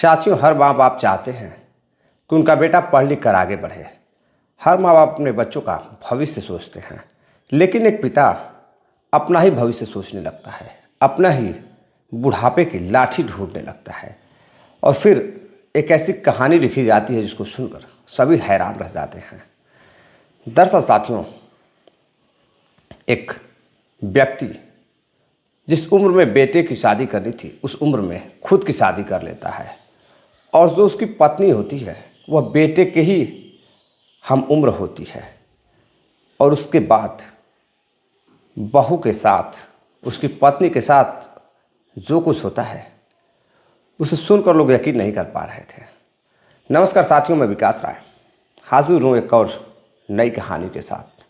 साथियों, हर माँ बाप चाहते हैं कि उनका बेटा पढ़ लिख कर आगे बढ़े। हर माँ बाप अपने बच्चों का भविष्य सोचते हैं, लेकिन एक पिता अपना ही भविष्य सोचने लगता है, अपना ही बुढ़ापे की लाठी ढूंढने लगता है और फिर एक ऐसी कहानी लिखी जाती है जिसको सुनकर सभी हैरान रह जाते हैं। दरअसल साथियों, एक व्यक्ति जिस उम्र में बेटे की शादी करनी थी उस उम्र में खुद की शादी कर लेता है और जो उसकी पत्नी होती है वह बेटे के ही हम उम्र होती है और उसके बाद बहू के साथ, उसकी पत्नी के साथ जो कुछ होता है उसे सुनकर लोग यकीन नहीं कर पा रहे थे। नमस्कार साथियों, मैं विकास राय हाजिर हूँ एक और नई कहानी के साथ।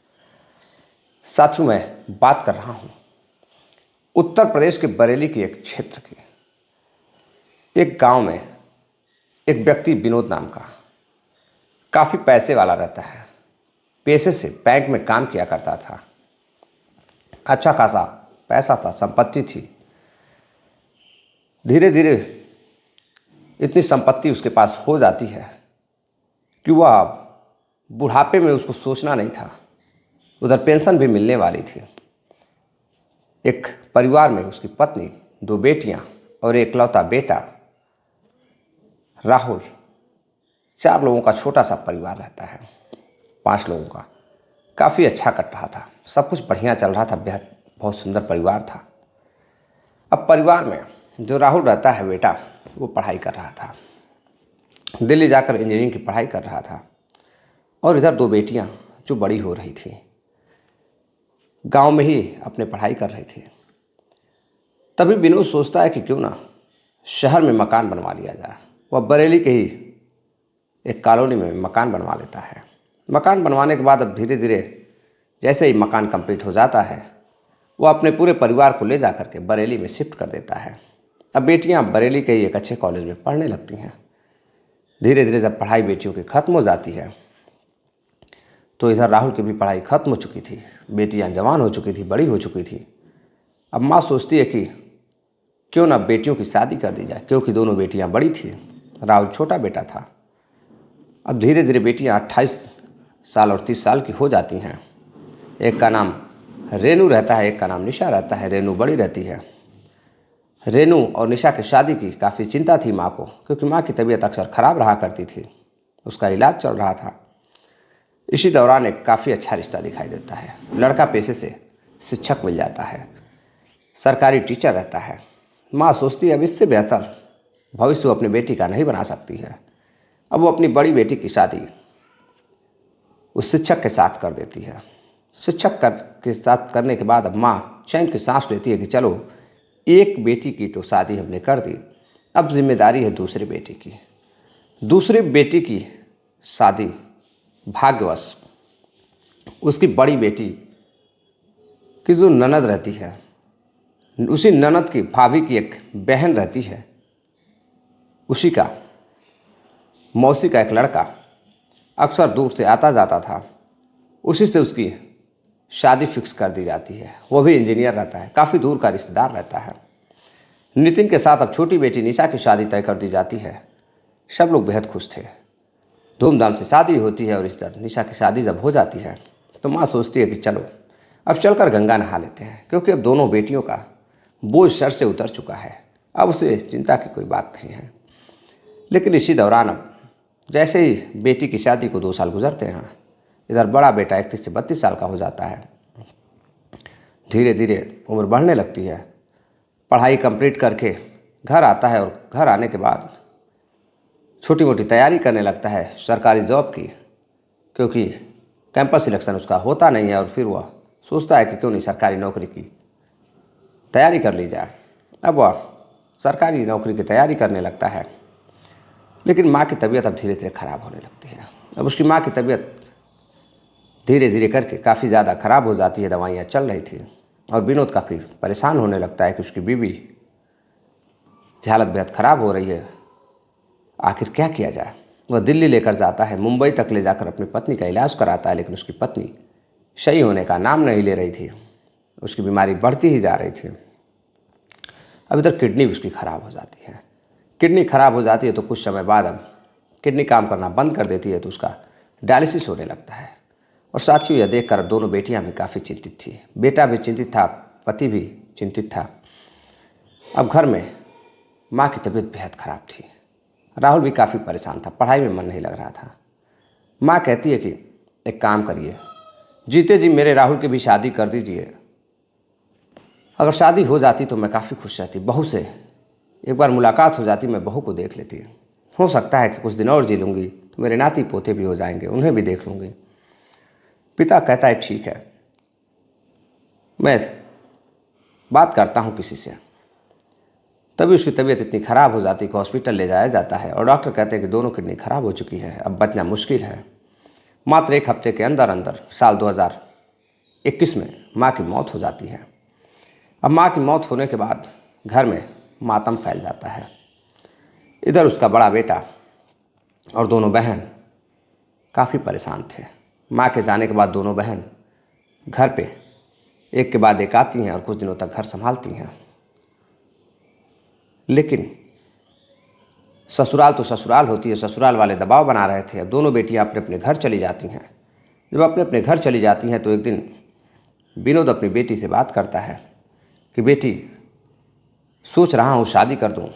साथियों, मैं बात कर रहा हूँ उत्तर प्रदेश के बरेली के एक क्षेत्र की। एक गांव में एक व्यक्ति विनोद नाम का काफ़ी पैसे वाला रहता है। पेशे से बैंक में काम किया करता था। अच्छा खासा पैसा था, संपत्ति थी। धीरे धीरे इतनी संपत्ति उसके पास हो जाती है कि वह अब बुढ़ापे में उसको सोचना नहीं था। उधर पेंशन भी मिलने वाली थी। एक परिवार में उसकी पत्नी, 2 बेटियां और एक लौता बेटा राहुल। 4 लोगों का छोटा सा परिवार रहता है, 5 लोगों का। काफ़ी अच्छा कट रहा था, सब कुछ बढ़िया चल रहा था, बेहद बहुत सुंदर परिवार था। अब परिवार में जो राहुल रहता है बेटा, वो पढ़ाई कर रहा था, दिल्ली जाकर इंजीनियरिंग की पढ़ाई कर रहा था। और इधर 2 बेटियां जो बड़ी हो रही थी, गांव में ही अपने पढ़ाई कर रही थी। तभी विनोद सोचता है कि क्यों ना शहर में मकान बनवा लिया जाए। वह बरेली के ही एक कॉलोनी में मकान बनवा लेता है। मकान बनवाने के बाद अब धीरे धीरे जैसे ही मकान कंप्लीट हो जाता है, वह अपने पूरे परिवार को ले जा करके बरेली में शिफ्ट कर देता है। अब बेटियां बरेली के ही एक अच्छे कॉलेज में पढ़ने लगती हैं। धीरे धीरे जब पढ़ाई बेटियों की ख़त्म हो जाती है तो इधर राहुल की भी पढ़ाई ख़त्म हो चुकी थी। बेटियां जवान हो चुकी थी, बड़ी हो चुकी थी। अब माँ सोचती है कि क्यों ना बेटियों की शादी कर दी जाए, क्योंकि दोनों बेटियां बड़ी थी, राहुल छोटा बेटा था। अब धीरे धीरे बेटियां 28 साल और 30 साल की हो जाती हैं। एक का नाम रेनू रहता है, एक का नाम निशा रहता है। रेनू बड़ी रहती है। रेनू और निशा की शादी की काफ़ी चिंता थी माँ को, क्योंकि माँ की तबीयत अक्सर ख़राब रहा करती थी, उसका इलाज चल रहा था। इसी दौरान एक काफ़ी अच्छा रिश्ता दिखाई देता है। लड़का पेशे से शिक्षक मिल जाता है, सरकारी टीचर रहता है। माँ सोचती है अब इससे बेहतर भविष्य वो अपनी बेटी का नहीं बना सकती है। अब वो अपनी बड़ी बेटी की शादी उस शिक्षक के साथ कर देती है। के साथ करने के बाद अब माँ चैन की सांस लेती है कि चलो, एक बेटी की तो शादी हमने कर दी, अब जिम्मेदारी है दूसरी बेटी की। दूसरी बेटी की शादी भाग्यवश उसकी बड़ी बेटी की जो ननद रहती है, उसी ननद की भाभी की एक बहन रहती है, उसी का मौसी का एक लड़का अक्सर दूर से आता जाता था, उसी से उसकी शादी फिक्स कर दी जाती है। वो भी इंजीनियर रहता है, काफ़ी दूर का रिश्तेदार रहता है। नितिन के साथ अब छोटी बेटी निशा की शादी तय कर दी जाती है। सब लोग बेहद खुश थे, धूमधाम से शादी होती है। और इस तरह निशा की शादी जब हो जाती है तो माँ सोचती है कि चलो अब चलकर गंगा नहा लेते हैं, क्योंकि अब दोनों बेटियों का बोझ सर से उतर चुका है, अब उसे चिंता की कोई बात नहीं है। लेकिन इसी दौरान अब जैसे ही बेटी की शादी को 2 साल गुजरते हैं, इधर बड़ा बेटा 31 से 32 साल का हो जाता है। धीरे धीरे उम्र बढ़ने लगती है। पढ़ाई कंप्लीट करके घर आता है और घर आने के बाद छोटी मोटी तैयारी करने लगता है सरकारी जॉब की, क्योंकि कैंपस सिलेक्शन उसका होता नहीं है। और फिर वह सोचता है कि क्यों नहीं सरकारी नौकरी की तैयारी कर ली जाए। अब वह सरकारी नौकरी की तैयारी करने लगता है। लेकिन माँ की तबीयत अब धीरे धीरे ख़राब होने लगती है। अब उसकी माँ की तबीयत धीरे धीरे करके काफ़ी ज़्यादा ख़राब हो जाती है, दवाइयाँ चल रही थी। और विनोद काफ़ी परेशान होने लगता है कि उसकी बीवी की हालत बेहद ख़राब हो रही है, आखिर क्या किया जाए। वह दिल्ली लेकर जाता है, मुंबई तक ले जाकर अपनी पत्नी का इलाज कराता है, लेकिन उसकी पत्नी सही होने का नाम नहीं ले रही थी। उसकी बीमारी बढ़ती ही जा रही थी। अब इधर किडनी भी उसकी ख़राब हो जाती है। किडनी खराब हो जाती है तो कुछ समय बाद अब किडनी काम करना बंद कर देती है तो उसका डायलिसिस होने लगता है। और साथियों, यह देखकर अब दोनों बेटियां भी काफ़ी चिंतित थी। बेटा भी चिंतित था, पति भी चिंतित था। अब घर में माँ की तबीयत बेहद खराब थी। राहुल भी काफ़ी परेशान था, पढ़ाई में मन नहीं लग रहा था। माँ कहती है कि एक काम करिए, जीते जी मेरे राहुल की भी शादी कर दीजिए। अगर शादी हो जाती तो मैं काफ़ी खुश रहती, बहू से एक बार मुलाकात हो जाती, मैं बहू को देख लेती। हो सकता है कि कुछ दिन और जी लूँगी तो मेरे नाती पोते भी हो जाएंगे, उन्हें भी देख लूँगी। पिता कहता है ठीक है, मैं बात करता हूँ किसी से। तभी उसकी तबीयत इतनी ख़राब हो जाती कि हॉस्पिटल ले जाया जाता है और डॉक्टर कहते हैं कि दोनों किडनी खराब हो चुकी है, अब बचना मुश्किल है। मात्र एक हफ्ते के अंदर अंदर साल 2021 में माँ की मौत हो जाती है। अब माँ की मौत होने के बाद घर में मातम फैल जाता है। इधर उसका बड़ा बेटा और दोनों बहन काफ़ी परेशान थे। माँ के जाने के बाद दोनों बहन घर पे एक के बाद एक आती हैं और कुछ दिनों तक घर संभालती हैं। लेकिन ससुराल तो ससुराल होती है, ससुराल वाले दबाव बना रहे थे। अब दोनों बेटियां अपने अपने घर चली जाती हैं। जब अपने अपने घर चली जाती हैं तो एक दिन विनोद अपनी बेटी से बात करता है कि बेटी, सोच रहा हूँ शादी कर दूँ।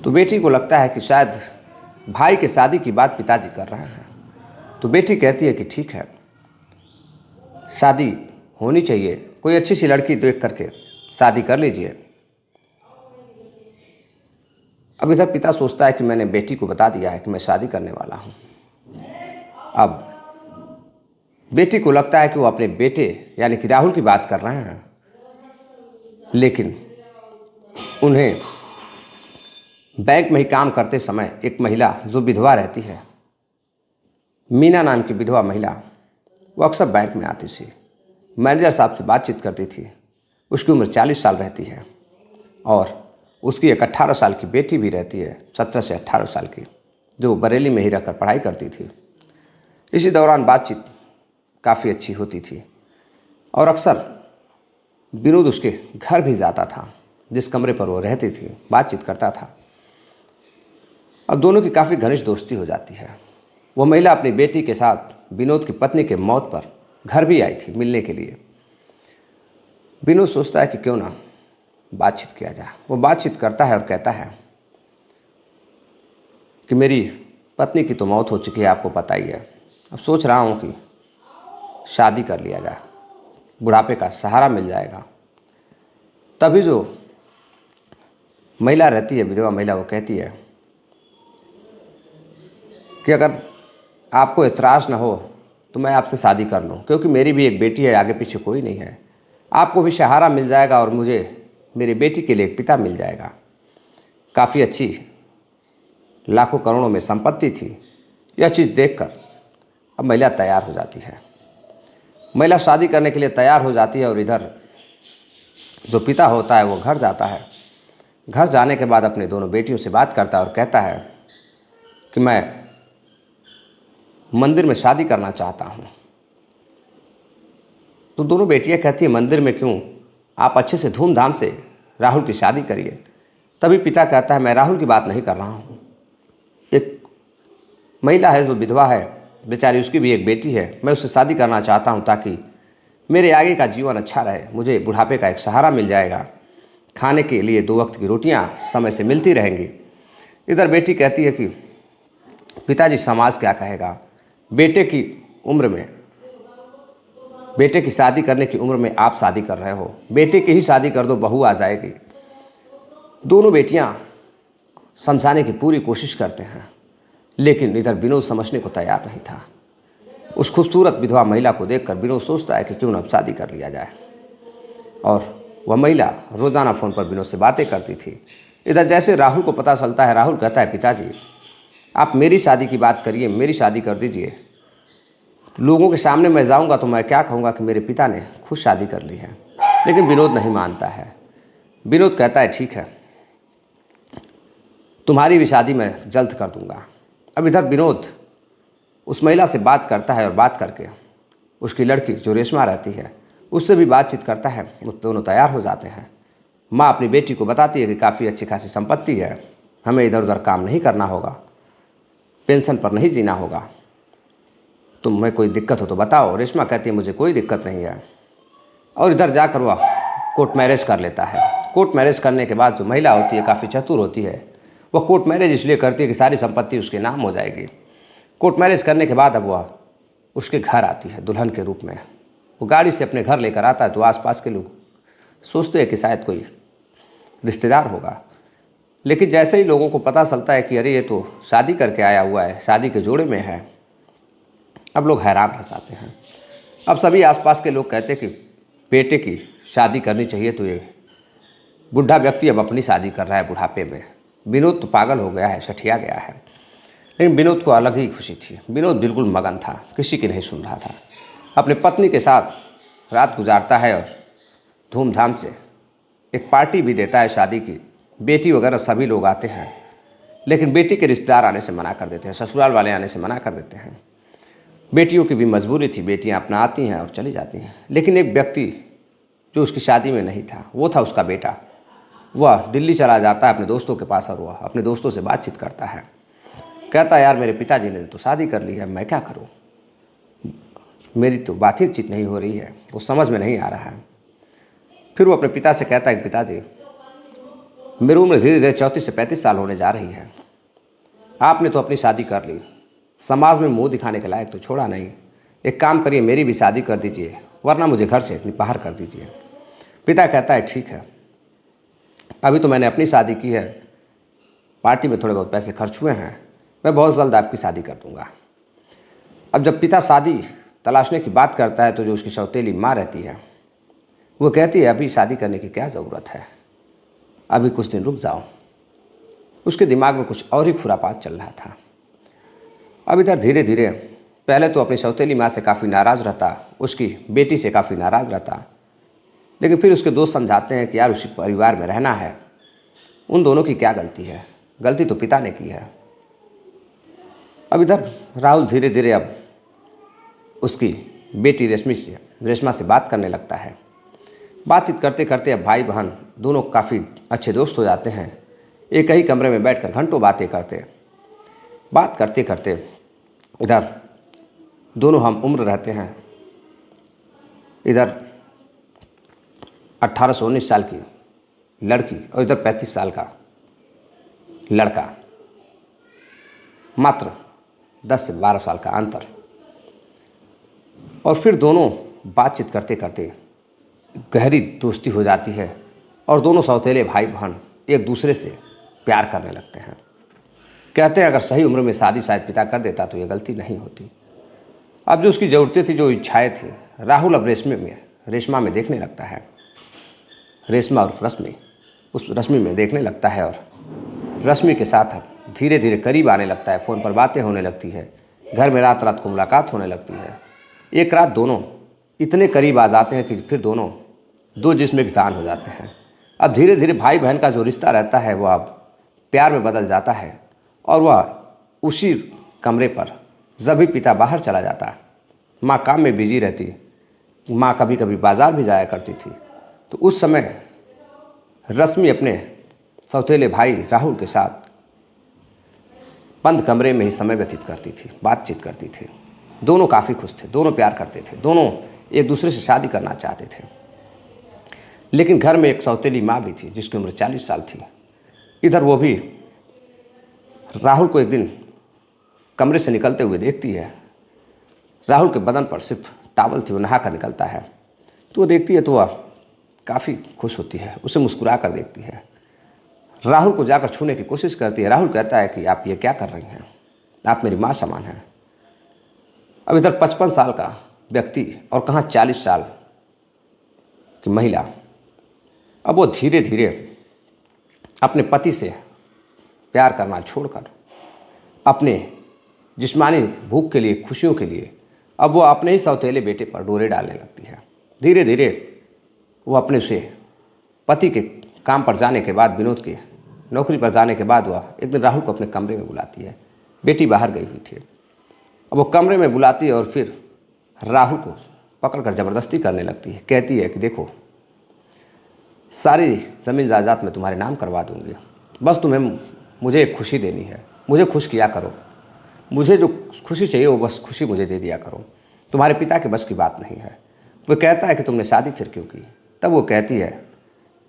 तो बेटी को लगता है कि शायद भाई के शादी की बात पिताजी कर रहे हैं। तो बेटी कहती है कि ठीक है, शादी होनी चाहिए, कोई अच्छी सी लड़की देख करके शादी कर लीजिए। अब इधर पिता सोचता है कि मैंने बेटी को बता दिया है कि मैं शादी करने वाला हूँ। अब बेटी को लगता है कि वो अपने बेटे यानी कि राहुल की बात कर रहे हैं, लेकिन उन्हें बैंक में ही काम करते समय एक महिला जो विधवा रहती है, मीना नाम की विधवा महिला, वो अक्सर बैंक में आती थी, मैनेजर साहब से बातचीत करती थी। उसकी उम्र 40 साल रहती है और उसकी एक 18 साल की बेटी भी रहती है, 17 से 18 साल की, जो बरेली में ही रहकर पढ़ाई करती थी। इसी दौरान बातचीत काफ़ी अच्छी होती थी और अक्सर विनोद उसके घर भी जाता था, जिस कमरे पर वो रहती थी, बातचीत करता था। अब दोनों की काफ़ी घनिष्ठ दोस्ती हो जाती है। वो महिला अपनी बेटी के साथ विनोद की पत्नी के मौत पर घर भी आई थी मिलने के लिए। विनोद सोचता है कि क्यों ना बातचीत किया जाए। वो बातचीत करता है और कहता है कि मेरी पत्नी की तो मौत हो चुकी है, आपको पता ही है। अब सोच रहा हूँ कि शादी कर लिया जाए, बुढ़ापे का सहारा मिल जाएगा। तभी जो महिला रहती है, विधवा महिला, वो कहती है कि अगर आपको एतराज़ न हो तो मैं आपसे शादी कर लूँ, क्योंकि मेरी भी एक बेटी है, आगे पीछे कोई नहीं है। आपको भी सहारा मिल जाएगा और मुझे मेरी बेटी के लिए एक पिता मिल जाएगा। काफ़ी अच्छी लाखों करोड़ों में संपत्ति थी। यह चीज़ देखकर अब महिला तैयार हो जाती है। महिला शादी करने के लिए तैयार हो जाती है और इधर जो पिता होता है वो घर जाता है। घर जाने के बाद अपने दोनों बेटियों से बात करता है और कहता है कि मैं मंदिर में शादी करना चाहता हूँ। तो दोनों बेटियां कहती है मंदिर में क्यों, आप अच्छे से धूमधाम से राहुल की शादी करिए। तभी पिता कहता है मैं राहुल की बात नहीं कर रहा हूँ, एक महिला है जो विधवा है, बेचारी, उसकी भी एक बेटी है, मैं उससे शादी करना चाहता हूँ ताकि मेरे आगे का जीवन अच्छा रहे, मुझे बुढ़ापे का एक सहारा मिल जाएगा, खाने के लिए 2 वक्त की रोटियाँ समय से मिलती रहेंगी। इधर बेटी कहती है कि पिताजी समाज क्या कहेगा, बेटे की उम्र में, बेटे की शादी करने की उम्र में आप शादी कर रहे हो, बेटे की ही शादी कर दो, बहू आ जाएगी। दोनों बेटियां समझाने की पूरी कोशिश करते हैं, लेकिन इधर विनोद समझने को तैयार नहीं था। उस खूबसूरत विधवा महिला को देखकर विनोद सोचता है कि क्यों न अब शादी कर लिया जाए। और वह महिला रोज़ाना फ़ोन पर विनोद से बातें करती थी। इधर जैसे राहुल को पता चलता है, राहुल कहता है पिताजी आप मेरी शादी की बात करिए, मेरी शादी कर दीजिए। लोगों के सामने मैं जाऊंगा तो मैं क्या कहूँगा कि मेरे पिता ने खुद शादी कर ली है। लेकिन विनोद नहीं मानता है। विनोद कहता है ठीक है, तुम्हारी भी शादी मैं जल्द कर दूंगा। अब इधर विनोद उस महिला से बात करता है और बात करके उसकी लड़की जो रेशमा रहती है उससे भी बातचीत करता है। वो दोनों तैयार हो जाते हैं। माँ अपनी बेटी को बताती है कि काफ़ी अच्छी खासी संपत्ति है, हमें इधर उधर काम नहीं करना होगा, पेंशन पर नहीं जीना होगा, तुम्हें कोई दिक्कत हो तो बताओ। रेशमा कहती है मुझे कोई दिक्कत नहीं है, और इधर जाकर वह कोर्ट मैरिज कर लेता है। कोर्ट मैरिज करने के बाद जो महिला होती है काफ़ी चतुर होती है, वह कोर्ट मैरिज इसलिए करती है कि सारी संपत्ति उसके नाम हो जाएगी। कोर्ट मैरिज करने के बाद अब वह उसके घर आती है दुल्हन के रूप में। वो गाड़ी से अपने घर लेकर आता है तो आसपास के लोग सोचते हैं कि शायद कोई रिश्तेदार होगा, लेकिन जैसे ही लोगों को पता चलता है कि अरे ये तो शादी करके आया हुआ है, शादी के जोड़े में है, अब लोग हैरान रह जाते हैं। अब सभी आसपास के लोग कहते हैं कि बेटे की शादी करनी चाहिए, तो ये बुढ़ा व्यक्ति अब अपनी शादी कर रहा है बुढ़ापे में। विनोद तो पागल हो गया है, सठिया गया है। लेकिन विनोद को अलग ही खुशी थी। विनोद बिल्कुल मगन था, किसी की नहीं सुन रहा था। अपने पत्नी के साथ रात गुजारता है और धूमधाम से एक पार्टी भी देता है शादी की। बेटी वगैरह सभी लोग आते हैं, लेकिन बेटी के रिश्तेदार आने से मना कर देते हैं, ससुराल वाले आने से मना कर देते हैं। बेटियों की भी मजबूरी थी, बेटियां अपना आती हैं और चली जाती हैं। लेकिन एक व्यक्ति जो उसकी शादी में नहीं था, वो था उसका बेटा। वह दिल्ली चला जाता है अपने दोस्तों के पास और वह अपने दोस्तों से बातचीत करता है। कहता है यार मेरे पिताजी ने तो शादी कर ली है, मैं क्या करूं, मेरी तो बातचीत नहीं हो रही है, वो समझ में नहीं आ रहा है। फिर वो अपने पिता से कहता है कि पिताजी मेरी उम्र धीरे धीरे 34 से 35 साल होने जा रही है, आपने तो अपनी शादी कर ली, समाज में मुंह दिखाने के लायक तो छोड़ा नहीं, एक काम करिए मेरी भी शादी कर दीजिए, वरना मुझे घर से बाहर कर दीजिए। पिता कहता है ठीक है, अभी तो मैंने अपनी शादी की है, पार्टी में थोड़े बहुत पैसे खर्च हुए हैं, मैं बहुत जल्द आपकी शादी कर दूंगा। अब जब पिता शादी तलाशने की बात करता है तो जो उसकी सौतेली माँ रहती है वो कहती है अभी शादी करने की क्या ज़रूरत है, अभी कुछ दिन रुक जाओ। उसके दिमाग में कुछ और ही खुरापात चल रहा था। अब इधर धीरे धीरे पहले तो अपनी सौतेली माँ से काफ़ी नाराज़ रहता, उसकी बेटी से काफ़ी नाराज़ रहता, लेकिन फिर उसके दोस्त समझाते हैं कि यार उसी परिवार में रहना है, उन दोनों की क्या गलती है, गलती तो पिता ने की है। अब इधर राहुल धीरे धीरे अब उसकी बेटी रेशमा से बात करने लगता है। बातचीत करते करते अब भाई बहन दोनों काफ़ी अच्छे दोस्त हो जाते हैं। एक ही कमरे में बैठकर घंटों बात करते करते इधर दोनों हम उम्र रहते हैं। इधर 18 से 19 साल की लड़की और इधर 35 साल का लड़का, मात्र 10 से 12 साल का अंतर। और फिर दोनों बातचीत करते करते गहरी दोस्ती हो जाती है और दोनों सौतेले भाई बहन एक दूसरे से प्यार करने लगते हैं। कहते हैं अगर सही उम्र में शादी शायद पिता कर देता तो ये गलती नहीं होती। अब जो उसकी ज़रूरतें थी, जो इच्छाएं थी, राहुल अब रेशमा में देखने लगता है। रेशमा और रश्मि, उस रश्मि में देखने लगता है और रश्मि के साथ अब धीरे धीरे करीब आने लगता है। फ़ोन पर बातें होने लगती है, घर में रात रात को मुलाकात होने लगती है। एक रात दोनों इतने करीब आ जाते हैं कि फिर दोनों दो जिस्म एक जान हो जाते हैं। अब धीरे धीरे भाई बहन का जो रिश्ता रहता है वह अब प्यार में बदल जाता है और वह उसी कमरे पर जब भी पिता बाहर चला जाता, माँ काम में बिजी रहती, माँ कभी कभी बाज़ार भी जाया करती थी, तो उस समय रश्मि अपने सौतेले भाई राहुल के साथ बंद कमरे में ही समय व्यतीत करती थी, बातचीत करती थी। दोनों काफ़ी खुश थे, दोनों प्यार करते थे, दोनों एक दूसरे से शादी करना चाहते थे। लेकिन घर में एक सौतेली माँ भी थी जिसकी उम्र 40 साल थी। इधर वो भी राहुल को एक दिन कमरे से निकलते हुए देखती है। राहुल के बदन पर सिर्फ टॉवल थी, वो नहा कर निकलता है, तो वो देखती है तो वह काफ़ी खुश होती है, उसे मुस्कुरा कर देखती है। राहुल को जाकर छूने की कोशिश करती है। राहुल कहता है कि आप ये क्या कर रही हैं, आप मेरी माँ समान हैं। अब इधर 55 साल का व्यक्ति और कहाँ 40 साल की महिला, अब वो धीरे धीरे अपने पति से प्यार करना छोड़कर अपने जिस्मानी भूख के लिए, खुशियों के लिए अब वो अपने ही सौतेले बेटे पर डोरे डालने लगती है। धीरे धीरे वो अपने से पति के काम पर जाने के बाद, विनोद के नौकरी पर जाने के बाद, वह एक दिन राहुल को अपने कमरे में बुलाती है। बेटी बाहर गई हुई थी, अब वो कमरे में बुलाती है और फिर राहुल को पकड़कर ज़बरदस्ती करने लगती है। कहती है कि देखो सारी ज़मीन जायदाद मैं तुम्हारे नाम करवा दूंगी, बस तुम्हें मुझे एक खुशी देनी है, मुझे खुश किया करो, मुझे जो खुशी चाहिए वो बस खुशी मुझे दे दिया करो। तुम्हारे पिता के बस की बात नहीं है। वो कहता है कि तुमने शादी फिर क्यों की? तब वो कहती है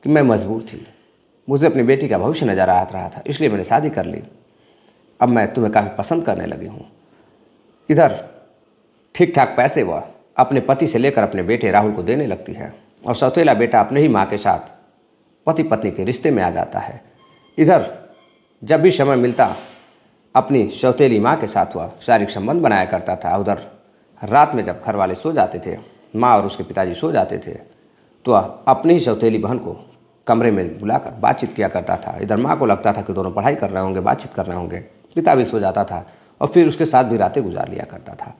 कि मैं मजबूर थी, मुझे अपनी बेटी का भविष्य नजर आ रहा था, इसलिए मैंने शादी कर ली। अब मैं तुम्हें काफ़ी पसंद करने लगी हूँ। इधर ठीक ठाक पैसे वह अपने पति से लेकर अपने बेटे राहुल को देने लगती है और सौतेला बेटा अपने ही माँ के साथ पति पत्नी के रिश्ते में आ जाता है। इधर जब भी समय मिलता अपनी सौतेली माँ के साथ वह शारीरिक संबंध बनाया करता था। उधर रात में जब घर वाले सो जाते थे, माँ और उसके पिताजी सो जाते थे, तो वह अपनी ही सौतेली बहन को कमरे में बुलाकर बातचीत किया करता था। इधर माँ को लगता था कि दोनों पढ़ाई कर रहे होंगे, बातचीत कर रहे होंगे। पिता भी सो जाता था और फिर उसके साथ भी रातें गुजार लिया करता था।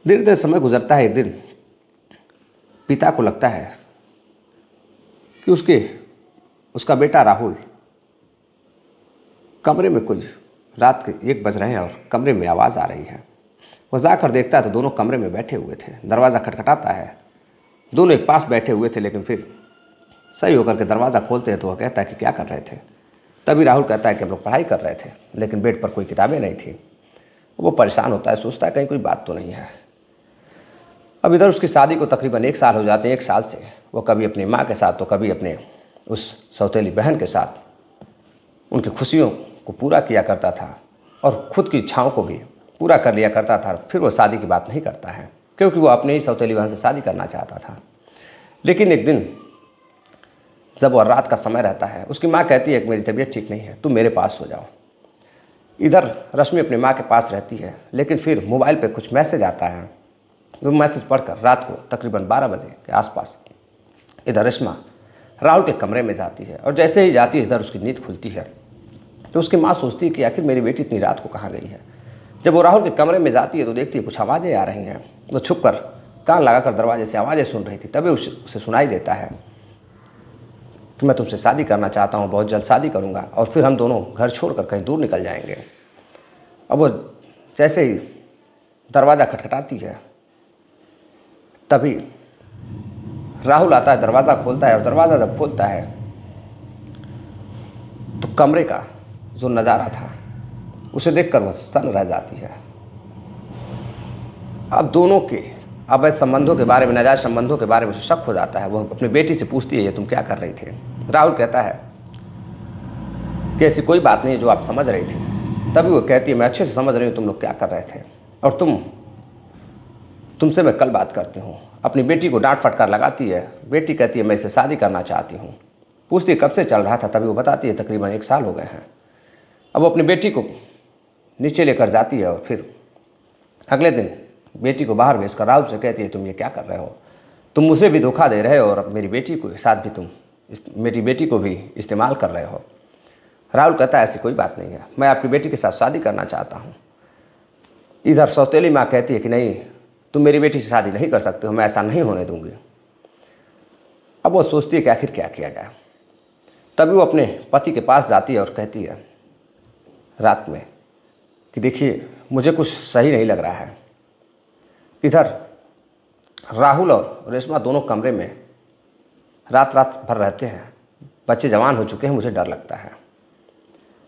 धीरे धीरे समय गुजरता है। एक दिन पिता को लगता है कि उसका बेटा राहुल कमरे में कुछ रात के 1 बज रहे हैं और कमरे में आवाज़ आ रही है। वह जाकर देखता है तो दोनों कमरे में बैठे हुए थे। दरवाज़ा खटखटाता है। दोनों एक पास बैठे हुए थे, लेकिन फिर सही होकर के दरवाज़ा खोलते हैं तो वह कहता है कि क्या कर रहे थे? तभी राहुल कहता है कि हम लोग पढ़ाई कर रहे थे, लेकिन बेड पर कोई किताबें नहीं थी। वो परेशान होता है, सोचता है कहीं कोई बात तो नहीं है। अब इधर उसकी शादी को तकरीबन 1 साल हो जाते हैं। 1 साल से वो कभी अपनी माँ के साथ तो कभी अपने उस सौतेली बहन के साथ उनकी खुशियों को पूरा किया करता था और ख़ुद की इच्छाओं को भी पूरा कर लिया करता था। फिर वो शादी की बात नहीं करता है, क्योंकि वो अपने ही सौतेली बहन से शादी करना चाहता था। लेकिन एक दिन जब वह रात का समय रहता है, उसकी माँ कहती है कि मेरी तबीयत ठीक नहीं है, तुम मेरे पास सो जाओ। इधर रश्मि अपनी माँ के पास रहती है, लेकिन फिर मोबाइल पे कुछ मैसेज आता है। वो मैसेज पढ़कर रात को तकरीबन 12 बजे के आसपास इधर रेशमा राहुल के कमरे में जाती है और जैसे ही जाती है इधर उसकी नींद खुलती है। तो उसकी माँ सोचती है कि आखिर मेरी बेटी इतनी रात को कहाँ गई है। जब वो राहुल के कमरे में जाती है तो देखती है कुछ आवाज़ें आ रही हैं। वो छुपकर कान लगाकर दरवाजे से आवाज़ें सुन रही थी। तभी उसे सुनाई देता है कि मैं तुमसे शादी करना चाहता हूँ, बहुत जल्द शादी करूँगा और फिर हम दोनों घर छोड़कर कहीं दूर निकल जाएंगे। अब वो जैसे ही दरवाज़ा खटखटाती है तभी राहुल आता है, दरवाज़ा खोलता है और दरवाज़ा जब खोलता है तो कमरे का जो नज़ारा था उसे देखकर वह सन्न रह जाती है। अब दोनों के अवैध संबंधों के बारे में, नाजायज संबंधों के बारे में उसे शक हो जाता है। वह अपनी बेटी से पूछती है ये तुम क्या कर रही थे? राहुल कहता है कि ऐसी कोई बात नहीं जो आप समझ रही थी। तभी वो कहती है मैं अच्छे से समझ रही हूँ तुम लोग क्या कर रहे थे और तुमसे मैं कल बात करती हूँ। अपनी बेटी को डांट फटकार लगाती है। बेटी कहती है मैं इससे शादी करना चाहती हूँ। पूछती है कब से चल रहा था? तभी वो बताती है तकरीबन 1 साल हो गए हैं। अब वो अपनी बेटी को नीचे लेकर जाती है और फिर अगले दिन बेटी को बाहर भेजकर राहुल से कहती है तुम ये क्या कर रहे हो? तुम मुझे भी धोखा दे रहे हो और मेरी बेटी को साथ भी तुम मेरी बेटी को भी इस्तेमाल कर रहे हो। राहुल कहता है ऐसी कोई बात नहीं है, मैं आपकी बेटी के साथ शादी करना चाहता हूँ। इधर सौतेली माँ कहती है कि नहीं, तुम मेरी बेटी से शादी नहीं कर सकते हो, मैं ऐसा नहीं होने दूंगी। अब वो सोचती है कि आखिर क्या किया जाए। तभी वो अपने पति के पास जाती है और कहती है रात में कि देखिए मुझे कुछ सही नहीं लग रहा है। इधर राहुल और रेशमा दोनों कमरे में रात भर रहते हैं। बच्चे जवान हो चुके हैं, मुझे डर लगता है।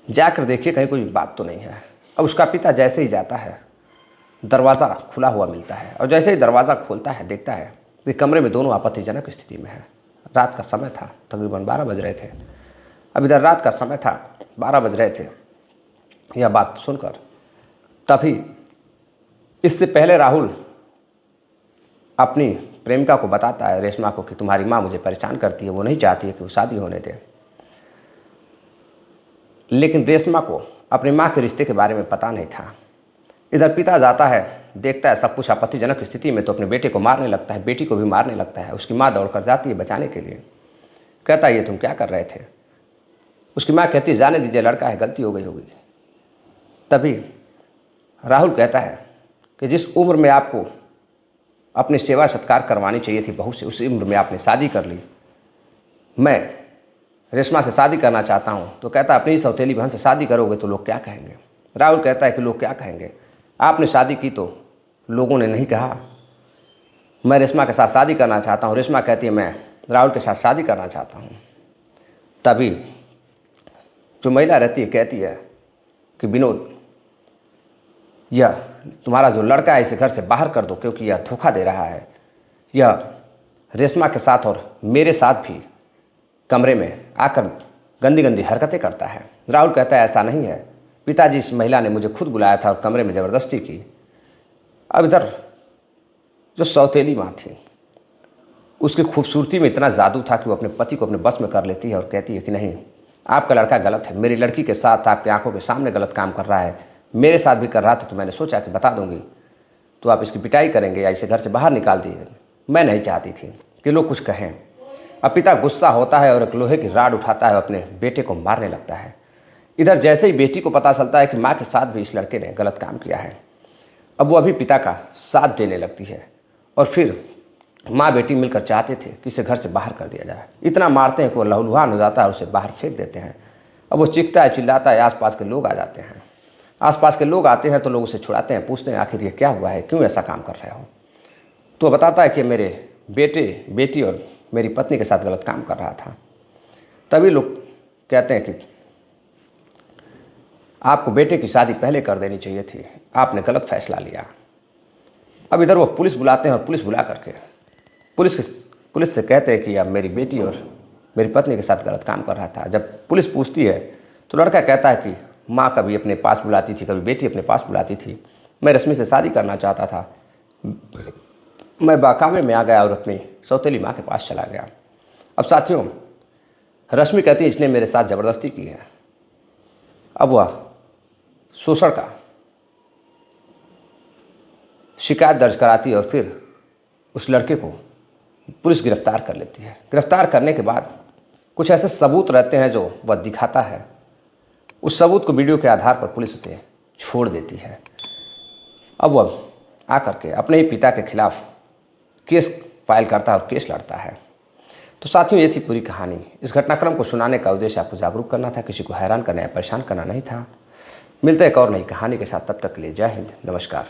जाकर देखिए कहीं कोई बात तो नहीं है। अब उसका पिता जैसे ही जाता है दरवाज़ा खुला हुआ मिलता है और जैसे ही दरवाज़ा खोलता है देखता है कि कमरे में दोनों आपत्तिजनक स्थिति में है। रात का समय था, तकरीबन 12 बज रहे थे। अब इधर रात का समय था, 12 बज रहे थे। यह बात सुनकर तभी इससे पहले राहुल अपनी प्रेमिका को बताता है रेशमा को कि तुम्हारी माँ मुझे परेशान करती है, वो नहीं चाहती है कि वो शादी होने दे। लेकिन रेशमा को अपनी माँ के रिश्ते के बारे में पता नहीं था। इधर पिता जाता है, देखता है सब कुछ आपत्तिजनक स्थिति में, तो अपने बेटे को मारने लगता है, बेटी को भी मारने लगता है। उसकी माँ दौड़कर जाती है बचाने के लिए। कहता है ये तुम क्या कर रहे थे? उसकी माँ कहती है जाने दीजिए, लड़का है, गलती हो गई होगी। तभी राहुल कहता है कि जिस उम्र में आपको अपनी सेवा सत्कार करवानी चाहिए थी बहू से, उस उम्र में आपने शादी कर ली। मैं रेशमा से शादी करना चाहता हूँ। तो कहता है अपनी सौतेली बहन से शादी करोगे तो लोग क्या कहेंगे? राहुल कहता है कि लोग क्या कहेंगे? आपने शादी की तो लोगों ने नहीं कहा। मैं रेशमा के साथ शादी करना चाहता हूँ। रेशमा कहती है मैं राहुल के साथ शादी करना चाहता हूँ। तभी जो महिला रहती है कहती है कि विनोद, यह तुम्हारा जो लड़का है इसे घर से बाहर कर दो, क्योंकि यह धोखा दे रहा है। यह रेशमा के साथ और मेरे साथ भी कमरे में आकर गंदी गंदी हरकतें करता है। राहुल कहता है ऐसा नहीं है पिताजी, इस महिला ने मुझे खुद बुलाया था और कमरे में ज़बरदस्ती की। अब इधर जो सौतेली माँ थी उसकी खूबसूरती में इतना जादू था कि वो अपने पति को अपने बस में कर लेती है और कहती है कि नहीं, आपका लड़का गलत है, मेरी लड़की के साथ आपकी आंखों के सामने गलत काम कर रहा है, मेरे साथ भी कर रहा था, तो मैंने सोचा कि बता दूंगी तो आप इसकी पिटाई करेंगे या इसे घर से बाहर निकाल दिए। मैं नहीं चाहती थी कि लोग कुछ कहें। अब पिता गुस्सा होता है और एक लोहे की राड उठाता है और अपने बेटे को मारने लगता है। इधर जैसे ही बेटी को पता चलता है कि माँ के साथ भी इस लड़के ने गलत काम किया है, अब वो अभी पिता का साथ देने लगती है और फिर माँ बेटी मिलकर चाहते थे कि इसे घर से बाहर कर दिया जाए। इतना मारते हैं कि वो लहूलुहान हो जाता है और उसे बाहर फेंक देते हैं। अब वो चीखता है, चिल्लाता है, आसपास के लोग आ जाते हैं। आसपास के लोग आते हैं तो लोग उसे छुड़ाते हैं, पूछते हैं आखिर ये क्या हुआ है, क्यों ऐसा काम कर रहे हो। तो बताता है कि मेरे बेटे बेटी और मेरी पत्नी के साथ गलत काम कर रहा था। तभी लोग कहते हैं कि आपको बेटे की शादी पहले कर देनी चाहिए थी, आपने गलत फैसला लिया। अब इधर वो पुलिस बुलाते हैं और पुलिस बुला करके पुलिस से कहते हैं कि अब मेरी बेटी और मेरी पत्नी के साथ गलत काम कर रहा था। जब पुलिस पूछती है तो लड़का कहता है कि माँ कभी अपने पास बुलाती थी, कभी बेटी अपने पास बुलाती थी, मैं रश्मि से शादी करना चाहता था, मैं बहकावे में आ गया और अपनी सौतेली माँ के पास चला गया। अब साथियों, रश्मि कहती है इसने मेरे साथ ज़बरदस्ती की है। अब वह शोषण का शिकायत दर्ज कराती है और फिर उस लड़के को पुलिस गिरफ्तार कर लेती है। गिरफ्तार करने के बाद कुछ ऐसे सबूत रहते हैं जो वह दिखाता है। उस सबूत को वीडियो के आधार पर पुलिस उसे छोड़ देती है। अब वह आकर के अपने ही पिता के खिलाफ केस फाइल करता है और केस लड़ता है। तो साथियों, ये थी पूरी कहानी। इस घटनाक्रम को सुनाने का उद्देश्य आपको जागरूक करना था, किसी को हैरान करना या परेशान करना नहीं था। मिलते हैं एक और नई कहानी के साथ, तब तक के लिए जय हिंद, नमस्कार।